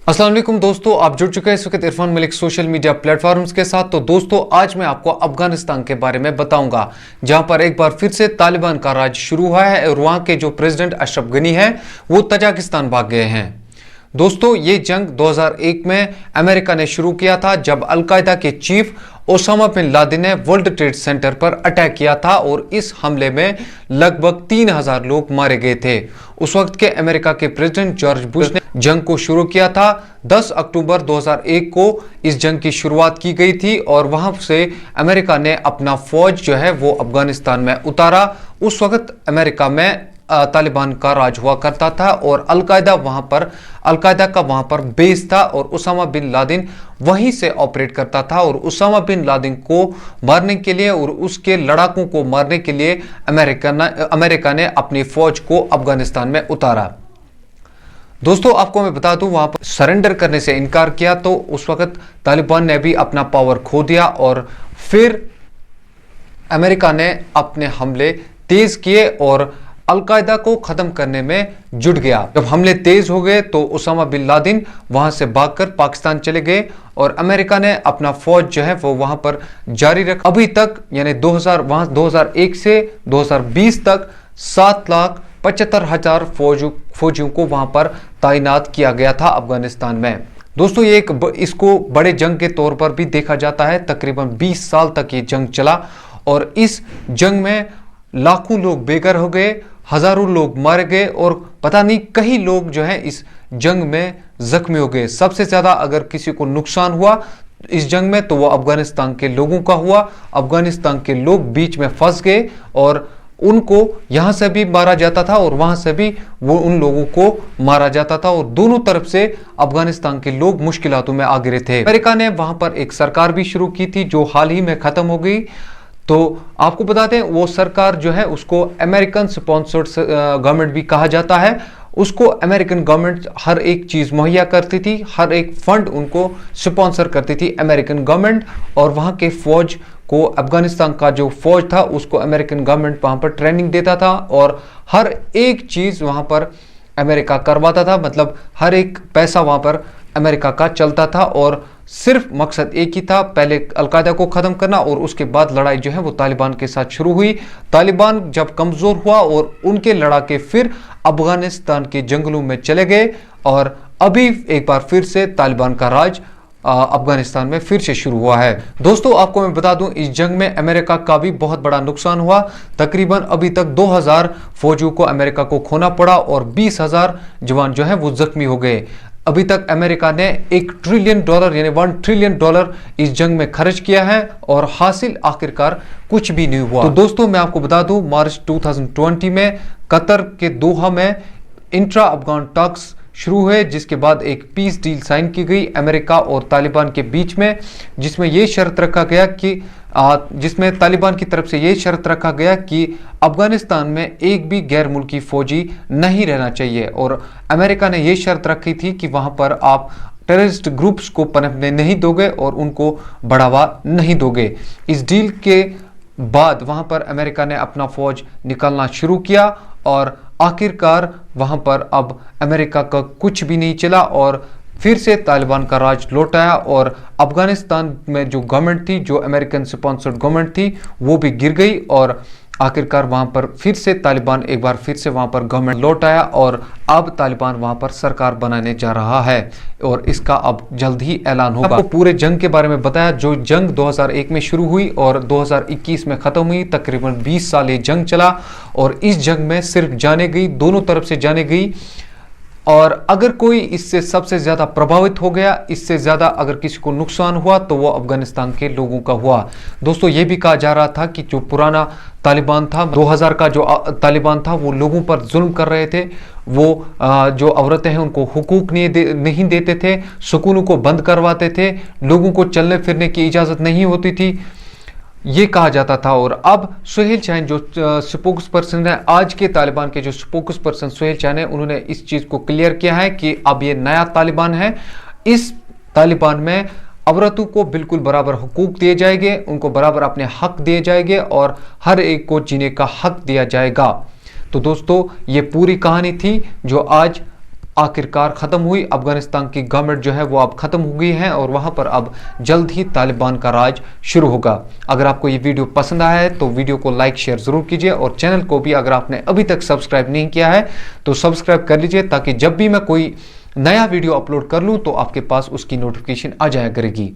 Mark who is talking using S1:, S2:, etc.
S1: अस्सलाम वालेकुम दोस्तों, आप जुड़ चुके हैं इस वक्त Irfan Malik social media platforms के साथ। तो दोस्तों, आज मैं आपको अफगानिस्तान के बारे में बताऊंगा, जहां पर एक बार फिर से तालिबान का राज शुरू हुआ है और वहां के जो प्रेसिडेंट अशरफ गनी हैं वो तजाकिस्तान भाग गए हैं। दोस्तों, ये जंग 2001 में अमेरिका ने शुरू किया था, जब अलकायदा के चीफ ओसामा बिन लादेन ने वर्ल्ड ट्रेड सेंटर पर अटैक किया था और इस हमले में लगभग 3000 लोग मारे गए थे। उस वक्त के अमेरिका के प्रेसिडेंट जॉर्ज बुश ने जंग को शुरू किया था। 10 अक्टूबर 2001 को इस जंग की शुरुआत की गई थी और वहां से अमेरिका ने अपना फौज जो है वो अफगानिस्तान में उतारा। उस वक्त अमेरिका में तालिबान का राज हुआ करता था और अलकायदा का वहां पर बेस था और उसामा बिन लादेन वहीं से ऑपरेट करता था। और उसामा बिन लादेन को मारने के लिए और उसके लड़ाकों को मारने के लिए अमेरिका ने अपनी फौज को अफगानिस्तान में उतारा। दोस्तों, आपको मैं बता दूं, वहां पर सरेंडर करने से इनकार किया तो उस वक्त तालिबान ने भी अपना पावर खो दिया और फिर अमेरिका ने अपने हमले तेज किए और अलकायदा को खत्म करने में जुट गया। जब हमले तेज हो गए तो उसामा बिन लादेन वहां से भागकर पाकिस्तान चले गए और अमेरिका ने अपना फौज जो है वो वहां पर जारी रखा। अभी तक यानी 2001 से 2020 तक 7,75,000 फौजियों को वहां पर तैनात किया गया था अफगानिस्तान में। दोस्तों, ये इसको बड़े जंग के तौर पर भी देखा जाता है। तकरीबन 20 साल तक ये जंग चला और इस जंग में लाखों लोग बेघर हो गए, हजारों लोग मारे गए और पता नहीं कई लोग जो है इस जंग में जख्मी हो गए। सबसे ज्यादा अगर किसी को नुकसान हुआ इस जंग में तो वो अफगानिस्तान के लोगों का हुआ। अफगानिस्तान के लोग बीच में फंस गए और उनको यहां से भी मारा जाता था और वहां से भी वो उन लोगों को मारा जाता था और दोनों तरफ से अफगानिस्तान के लोग मुश्किलातों में आ गिरे थे। अमेरिका ने वहां पर एक सरकार भी शुरू की थी जो हाल ही में खत्म हो गई। तो आपको बता दें, वो सरकार जो है उसको अमेरिकन स्पॉन्सर्ड गवर्नमेंट भी कहा जाता है। उसको अमेरिकन गवर्नमेंट हर एक चीज मुहैया करती थी, हर एक फंड उनको स्पॉन्सर करती थी अमेरिकन गवर्नमेंट। और वहां के फौज को, अफगानिस्तान का जो फौज था उसको अमेरिकन गवर्नमेंट वहां पर ट्रेनिंग देता था और हर एक चीज वहां पर अमेरिका करवाता था। मतलब हर एक पैसा वहां पर अमेरिका का चलता था और सिर्फ मकसद एक ही था, पहले अलकायदा को खत्म करना और उसके बाद लड़ाई जो है वो तालिबान के साथ शुरू हुई। तालिबान जब कमजोर हुआ और उनके लड़ाके फिर अफगानिस्तान के जंगलों में चले गए और अभी एक बार फिर से तालिबान का राज अफगानिस्तान में फिर से शुरू हुआ है। दोस्तों, आपको मैं बता दूं, इस जंग में अमेरिका का भी बहुत बड़ा नुकसान हुआ। तकरीबन अभी तक 2000 फौजियों को अमेरिका को खोना पड़ा और 20,000 जवान जो है वो जख्मी हो गए। अभी तक अमेरिका ने $1 ट्रिलियन यानी $1 ट्रिलियन इस जंग में खर्च किया है और हासिल आखिरकार कुछ भी नहीं हुआ। तो दोस्तों, मैं आपको बता दूं, मार्च 2020 में कतर के दोहा में इंट्रा अफगान टॉक्स शुरू हुए, जिसके बाद एक पीस डील साइन की गई अमेरिका और तालिबान के बीच में, जिसमें यह शर्त रखा गया कि जिसमें तालिबान की तरफ से यह शर्त रखा गया कि अफगानिस्तान में एक भी गैर मुल्की फौजी नहीं रहना चाहिए और अमेरिका ने यह शर्त रखी थी कि वहां पर आप टेररिस्ट ग्रुप्स को पनपने नहीं दोगे और उनको बढ़ावा नहीं दोगे। इस डील के बाद वहां पर अमेरिका ने अपना फौज निकालना शुरू किया और आखिरकार वहां पर अब अमेरिका का कुछ भी नहीं चला और फिर से तालिबान का राज लौट आया और अफगानिस्तान में जो गवर्नमेंट थी, जो अमेरिकन स्पॉन्सर्ड गवर्नमेंट थी, वो भी गिर गई और आखिरकार वहां पर फिर से तालिबान एक बार फिर से वहां पर गवर्नमेंट लौट आया और अब तालिबान वहां पर सरकार बनाने जा रहा है और इसका अब जल्द ही ऐलान होगा। आपको पूरे जंग के बारे में बताया, जो जंग 2001 में शुरू हुई और 2021 में खत्म हुई। तकरीबन 20 साल ये जंग चला और इस जंग में सिर्फ जाने गई, दोनों तरफ से जाने गई। और अगर कोई इससे सबसे ज्यादा प्रभावित हो गया, इससे ज्यादा अगर किसी को नुकसान हुआ तो वो अफगानिस्तान के लोगों का हुआ। दोस्तों, ये भी कहा जा रहा था कि जो पुराना तालिबान था, 2000 का जो तालिबान था, वो लोगों पर जुल्म कर रहे थे। वो जो औरतें हैं उनको हुकूक नहीं देते थे, सुकूनों को बंद करवाते थे, लोगों को चलने फिरने की इजाजत नहीं होती थी, ये कहा जाता था। और अब सुहेल शाहीन जो स्पोक्स पर्सन है, आज के तालिबान के जो स्पोक्स पर्सन सुहेल शाहीन है, उन्होंने इस चीज को क्लियर किया है कि अब ये नया तालिबान है। इस तालिबान में औरतों को बिल्कुल बराबर हुकूक दिए जाएंगे, उनको बराबर अपने हक दिए जाएंगे और हर एक को जीने का हक दिया जाएगा। तो दोस्तों, ये पूरी कहानी थी जो आज आखिरकार ख़त्म हुई। अफगानिस्तान की गवर्नमेंट जो है वो अब ख़त्म हो गई है और वहाँ पर अब जल्द ही तालिबान का राज शुरू होगा। अगर आपको ये वीडियो पसंद आया है तो वीडियो को लाइक शेयर ज़रूर कीजिए और चैनल को भी अगर आपने अभी तक सब्सक्राइब नहीं किया है तो सब्सक्राइब कर लीजिए, ताकि जब भी मैं कोई नया वीडियो अपलोड कर लूँ तो आपके पास उसकी नोटिफिकेशन आ जाया करेगी।